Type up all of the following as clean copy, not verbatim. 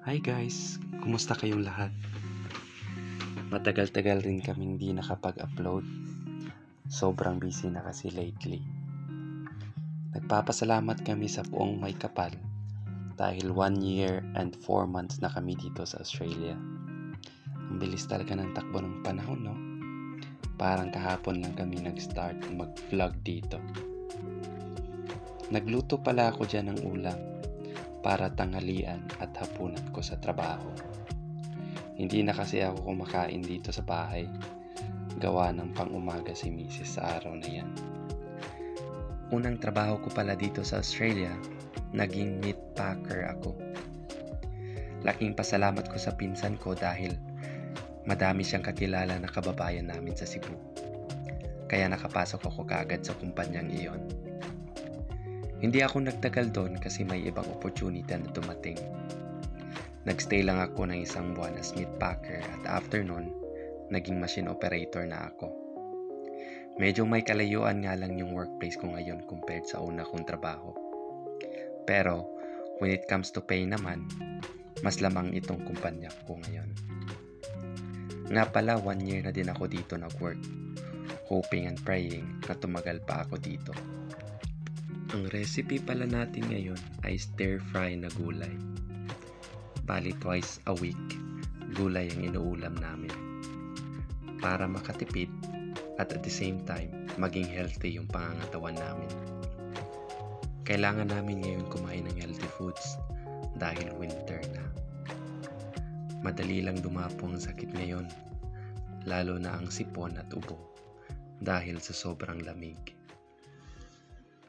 Hi guys! Kumusta kayong lahat? Matagal-tagal rin kaming di nakapag-upload. Sobrang busy na kasi lately. Nagpapasalamat kami sa Puong May Kapal dahil 1 year and 4 months na kami dito sa Australia. Ang bilis talaga ng takbo ng panahon, no? Parang kahapon lang kami nag-start mag-vlog dito. Nagluto pala ako dyan ng ulam para tanghalian at hapunan ko sa trabaho. Hindi na kasi ako kumakain dito sa bahay. Gawa ng pang-umaga si Mrs. sa araw na yan. Unang trabaho ko pala dito sa Australia, naging meat packer ako. Laking pasalamat ko sa pinsan ko dahil madami siyang kakilala na kababayan namin sa Cebu. Kaya nakapasok ako kaagad sa kumpanyang iyon. Hindi ako nagtagal doon kasi may ibang opportunity na dumating. Nagstay lang ako ng 1 buwan as meat packer at after nun, naging machine operator na ako. Medyo may kalayuan nga lang yung workplace ko ngayon compared sa una kong trabaho. Pero, when it comes to pay naman, mas lamang itong kumpanya ko ngayon. Nga pala, 1 year na din ako dito nag-work, hoping and praying na tumagal pa ako dito. Ang recipe pala natin ngayon ay stir-fry na gulay. Bali twice a week, gulay ang inuulam namin. Para makatipid at the same time, maging healthy yung pangangatawan namin. Kailangan namin ngayon kumain ng healthy foods dahil winter na. Madali lang dumapo ang sakit ngayon, lalo na ang sipon at ubo dahil sa sobrang lamig.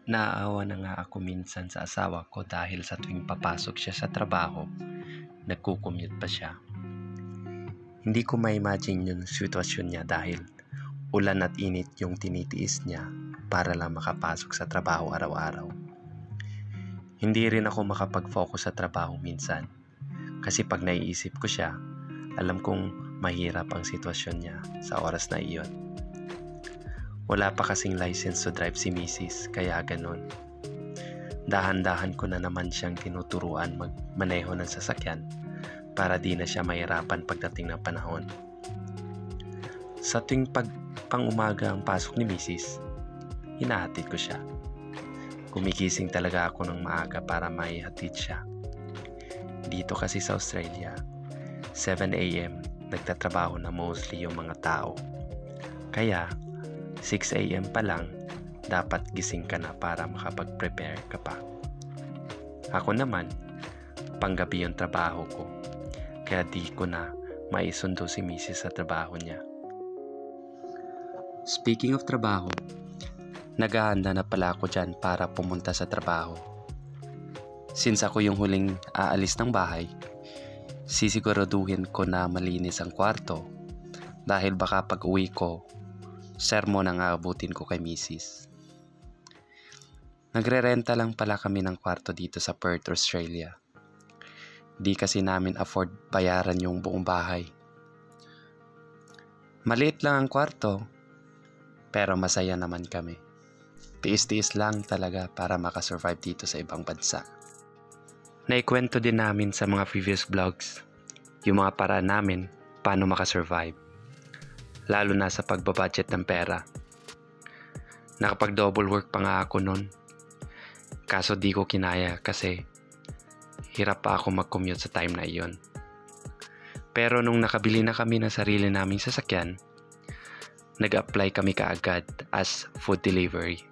Naaawa na nga ako minsan sa asawa ko dahil sa tuwing papasok siya sa trabaho, nagko-commute pa siya. Hindi ko ma-imagine yung sitwasyon niya dahil ulan at init yung tinitiis niya para lang makapasok sa trabaho araw-araw. Hindi rin ako makapag-focus sa trabaho minsan kasi pag naiisip ko siya, alam kong mahirap ang sitwasyon niya sa oras na iyon. Wala pa kasing license to drive si Mrs. kaya ganon. Dahan-dahan ko na naman siyang tinuturuan magmaneho ng sasakyan para di na siya mahirapan pagdating ng panahon. Sa tuwing pang-umaga ang pasok ni Mrs., hinahatid ko siya. Gumigising talaga ako ng maaga para maihatid siya. Dito kasi sa Australia, 7 a.m. nagtatrabaho na mostly yung mga tao. Kaya, 6 a.m. pa lang, dapat gising ka na para makapag-prepare ka pa. Ako naman, panggabi yung trabaho ko, kaya di ko na maisundo si Mrs. sa trabaho niya. Speaking of trabaho, naghahanda na pala ako dyan para pumunta sa trabaho. Since ako yung huling aalis ng bahay, sisiguraduhin ko na malinis ang kwarto dahil baka pag uwi ko, sermon ang aabutin ko kay Mrs. Nagre-renta lang pala kami ng kwarto dito sa Perth, Australia. Di kasi namin afford bayaran yung buong bahay. Maliit lang ang kwarto, pero masaya naman kami. Tiis-tiis lang talaga para makasurvive dito sa ibang bansa. Naikwento din namin sa mga previous vlogs yung mga paraan namin paano makasurvive. Lalo na sa pagbabudget ng pera. Nakapag-double work pa nga ako noon. Kaso di ko kinaya kasi hirap pa ako mag-commute sa time na iyon. Pero nung nakabili na kami ng sarili naming sasakyan, nag-apply kami kaagad as food delivery.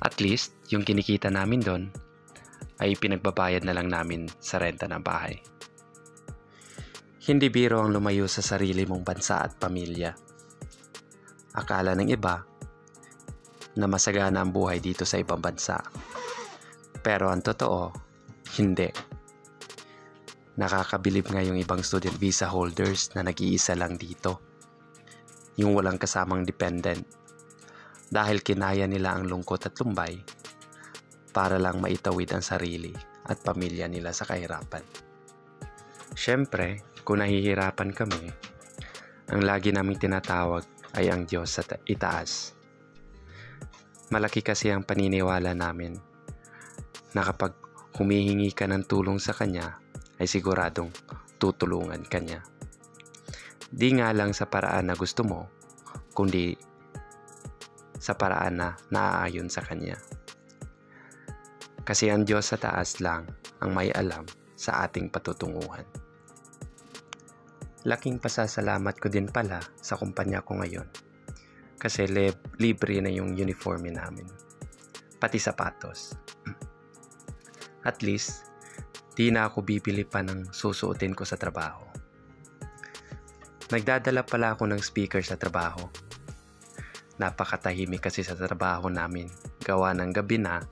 At least, yung kinikita namin doon ay pinagbabayad na lang namin sa renta ng bahay. Hindi biro ang lumayo sa sarili mong bansa at pamilya. Akala ng iba na masagana ang buhay dito sa ibang bansa. Pero ang totoo, hindi. Nakakabilib nga yung ibang student visa holders na nag-iisa lang dito. Yung walang kasamang dependent. Dahil kinaya nila ang lungkot at lumbay para lang maitawid ang sarili at pamilya nila sa kahirapan. Siyempre, kung nahihirapan kami, ang lagi naming tinatawag ay ang Diyos sa itaas. Malaki kasi ang paniniwala namin na kapag humihingi ka ng tulong sa Kanya, ay siguradong tutulungan ka niya. Di nga lang sa paraan na gusto mo, kundi sa paraan na naaayon sa kanya. Kasi ang Diyos sa taas lang ang may alam sa ating patutunguhan. Laking pasasalamat ko din pala sa kumpanya ko ngayon. Kasi libre na yung uniforme namin. Pati sapatos. At least, di na ako bibili pa ng susuotin ko sa trabaho. Nagdadala pala ako ng speaker sa trabaho. Napakatahimik kasi sa trabaho namin. Gawa ng gabi na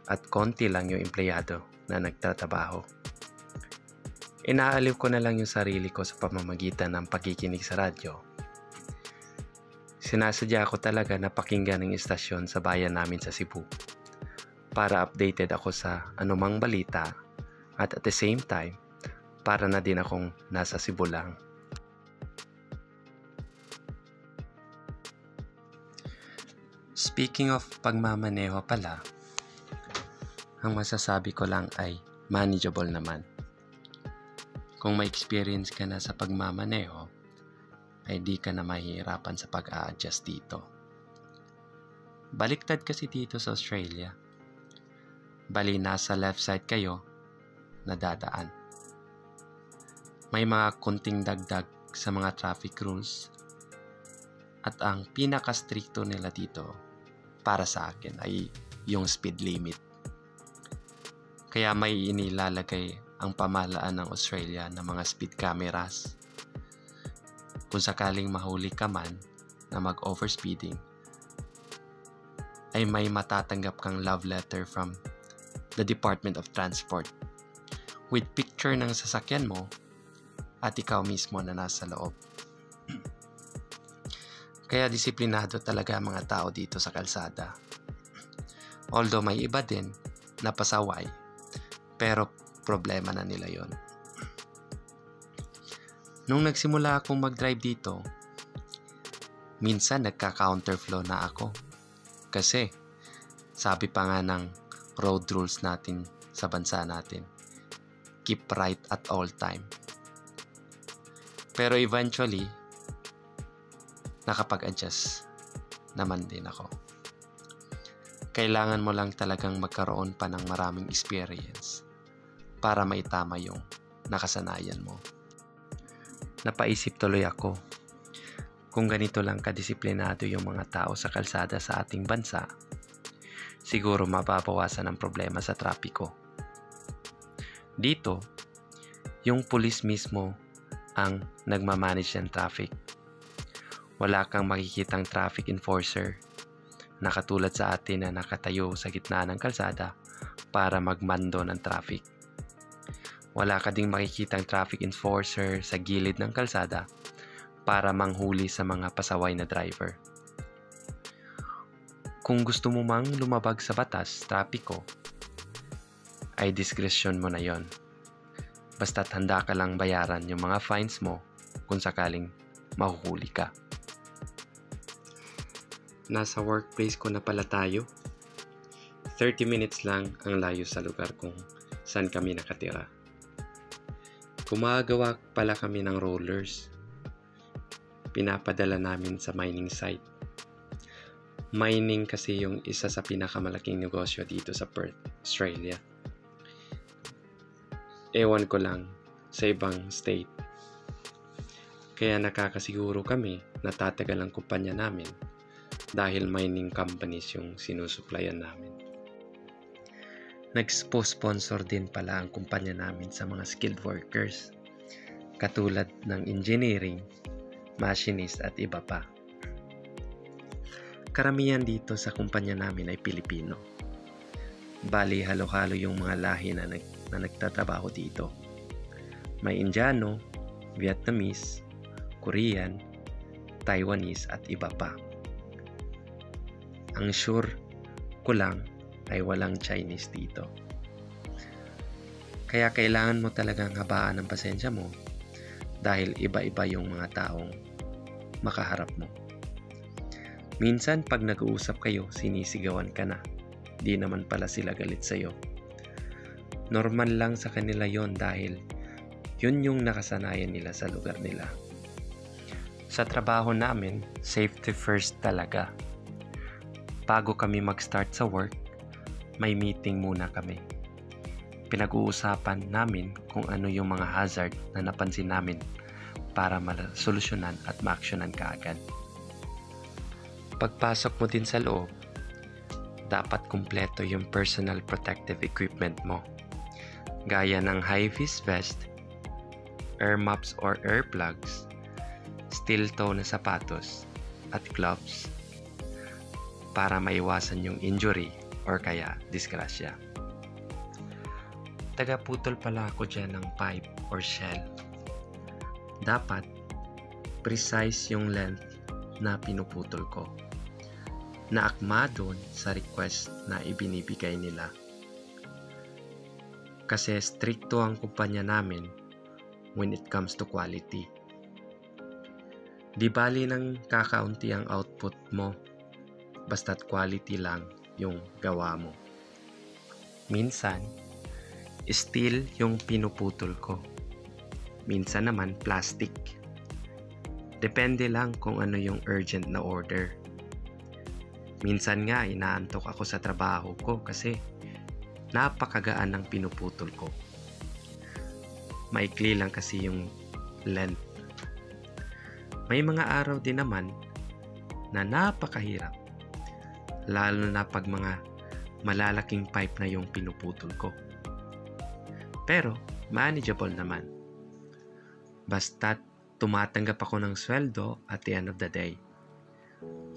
at konti lang yung empleyado na nagtatrabaho. Inaaliw ko na lang yung sarili ko sa pamamagitan ng pakikinig sa radyo. Sinasadya ko talaga na pakinggan ng istasyon sa bayan namin sa Cebu para updated ako sa anumang balita at the same time para na din akong nasa Cebu lang. Speaking of pagmamaneho pala, ang masasabi ko lang ay manageable naman. Kung may experience ka na sa pagmamaneho, ay di ka na mahihirapan sa pag-a-adjust dito. Baliktad kasi dito sa Australia. Bali nasa left side kayo na dadaan. May mga kunting dagdag sa mga traffic rules at ang pinaka-stricto nila dito para sa akin ay yung speed limit. Kaya may inilalagay ang pamahalaan ng Australia ng mga speed cameras. Kung sakaling mahuli ka man na mag-overspeeding, ay may matatanggap kang love letter from the Department of Transport with picture ng sasakyan mo at ikaw mismo na nasa loob. Kaya disiplinado talaga ang mga tao dito sa kalsada. Although may iba din na pasaway, pero problema na nila yon. Nung nagsimula akong mag-drive dito, minsan nagka-counterflow na ako. Kasi sabi pa nga ng road rules natin sa bansa natin, keep right at all time. Pero eventually, nakapag-adjust naman din ako. Kailangan mo lang talagang magkaroon pa ng maraming experience para maitama yung nakasanayan mo. Napaisip tuloy ako, kung ganito lang kadisiplinado yung mga tao sa kalsada sa ating bansa, siguro mababawasan ang problema sa trapiko. Dito, yung pulis mismo ang nagmamanage ng traffic. Wala kang makikitang traffic enforcer na katulad sa atin na nakatayo sa gitna ng kalsada para magmando ng traffic. Wala ka ding makikitang traffic enforcer sa gilid ng kalsada para manghuli sa mga pasaway na driver. Kung gusto mo mang lumabag sa batas, trapiko, ay diskresyon mo na yon. Basta't handa ka lang bayaran yung mga fines mo kung sakaling mahuhuli ka. Nasa workplace ko na pala tayo. 30 minutes lang ang layo sa lugar kung saan kami nakatira. Gumagawa pala kami ng rollers. Pinapadala namin sa mining site. Mining kasi yung isa sa pinakamalaking negosyo dito sa Perth, Australia. Ewan ko lang sa ibang state. Kaya nakakasiguro kami na tatagal ang kumpanya namin dahil mining companies yung sinusuplayan namin. Nag-sponsor din pala ang kumpanya namin sa mga skilled workers katulad ng engineering, machinist at iba pa. Karamihan dito sa kumpanya namin ay Pilipino. Bali halo-halo yung mga lahi na nagtatrabaho dito. May Indiano, Vietnamese, Korean, Taiwanese at iba pa. Ang sure ko lang ay walang Chinese dito. Kaya kailangan mo talagang habaan ang pasensya mo dahil iba-iba yung mga taong makaharap mo. Minsan pag nag-uusap kayo, sinisigawan ka na. Di naman pala sila galit sa'yo. Normal lang sa kanila yon dahil Yun yung nakasanayan nila sa lugar nila. Sa trabaho namin, safety first talaga. Bago kami mag-start sa work, may meeting muna kami. Pinag-uusapan namin kung ano yung mga hazard na napansin namin para masolusyonan at ma-actionan kaagad. Pagpasok mo din sa loob, dapat kumpleto yung personal protective equipment mo. Gaya ng high-vis vest, air maps or air plugs, steel toe na sapatos, at gloves para maiwasan yung injury or kaya disgrasya. Tagaputol pala ako dyan ng pipe or shell. Dapat precise yung length na pinuputol ko, na akma doon sa request na ibinibigay nila. Kasi stricto ang kumpanya namin when it comes to quality. Di bali nang kakaunti ang output mo, basta't quality lang yung gawa mo. Minsan, steel yung pinuputol ko. Minsan naman plastic. Depende lang kung ano yung urgent na order. Minsan nga inaantok ako sa trabaho ko kasi napakagaan ng pinuputol ko. Maikli lang kasi yung length. May mga araw din naman na napakahirap, lalo na pag mga malalaking pipe na yung pinuputol ko. Pero manageable naman. Basta't tumatanggap ako ng sweldo at the end of the day.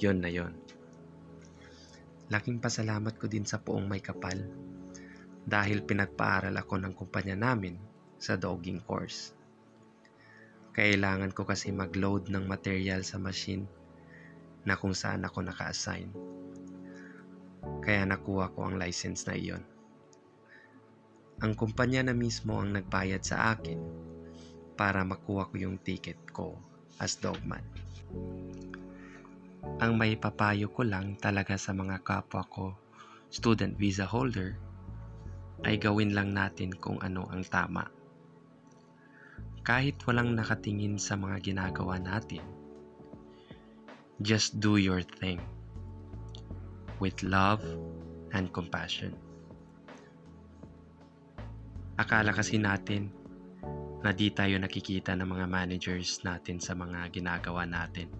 Yun na yun. Laking pasalamat ko din sa Poong May Kapal dahil pinagpaaral ako ng kumpanya namin sa dogging course. Kailangan ko kasi mag-load ng material sa machine na kung saan ako naka-assign. Kaya nakuha ko ang license na iyon. Ang kumpanya na mismo ang nagbayad sa akin para makuha ko yung ticket ko as dogman. Ang may papayo ko lang talaga sa mga kapwa ko student visa holder ay gawin lang natin kung ano ang tama. Kahit walang nakatingin sa mga ginagawa natin, just do your thing with love and compassion. Akala kasi natin na di tayo nakikita ng mga managers natin sa mga ginagawa natin.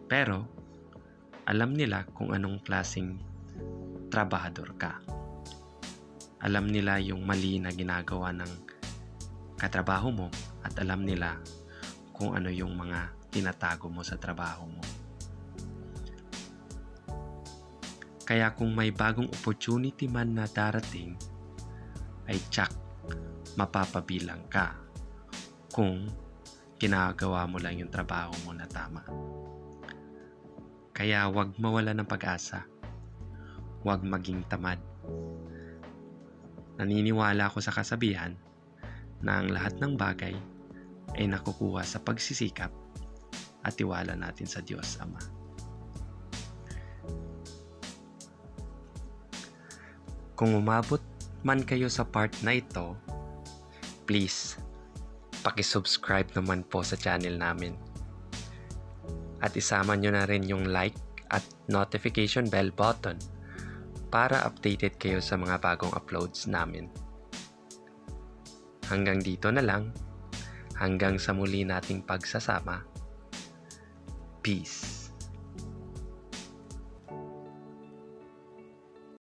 Pero, alam nila kung anong klaseng trabahador ka. Alam nila yung mali na ginagawa ng katrabaho mo at alam nila kung ano yung mga tinatago mo sa trabaho mo. Kaya kung may bagong opportunity man na darating, ay tsak mapapabilang ka kung ginagawa mo lang yung trabaho mo na tama. Kaya huwag mawala ng pag-asa. Huwag maging tamad. Naniniwala ako sa kasabihan na ang lahat ng bagay ay nakukuha sa pagsisikap at tiwala natin sa Diyos Ama. Kung umabot man kayo sa part na ito, please, paki-subscribe naman po sa channel namin. At isama nyo na rin yung like at notification bell button para updated kayo sa mga bagong uploads namin. Hanggang dito na lang. Hanggang sa muli nating pagsasama. Peace.